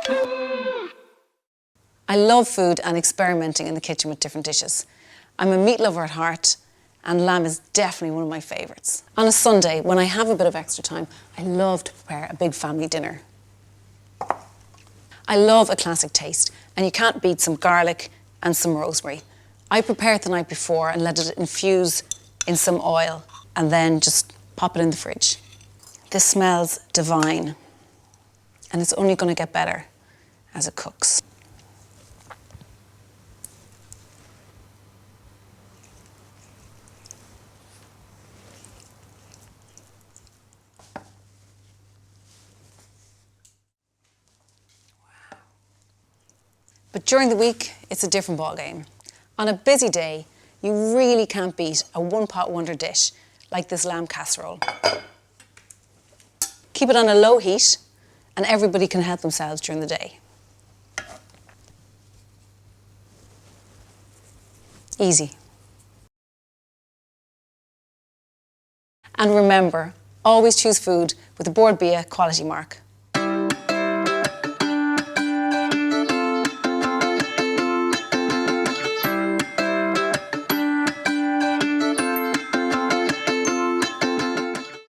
I love food and experimenting in the kitchen with different dishes. I'm a meat lover at heart, and lamb is definitely one of my favourites. On a Sunday, when I have a bit of extra time, I love to prepare a big family dinner. I love a classic taste, and you can't beat some garlic and some rosemary. I prepare it the night before and let it infuse in some oil, and then just pop it in the fridge. This smells divine, and it's only going to get better as it cooks. But during the week, it's a different ballgame. On a busy day, you really can't beat a one-pot wonder dish like this lamb casserole. Keep it on a low heat, and everybody can help themselves during the day. Easy. And remember, always choose food with a Board Bia quality mark.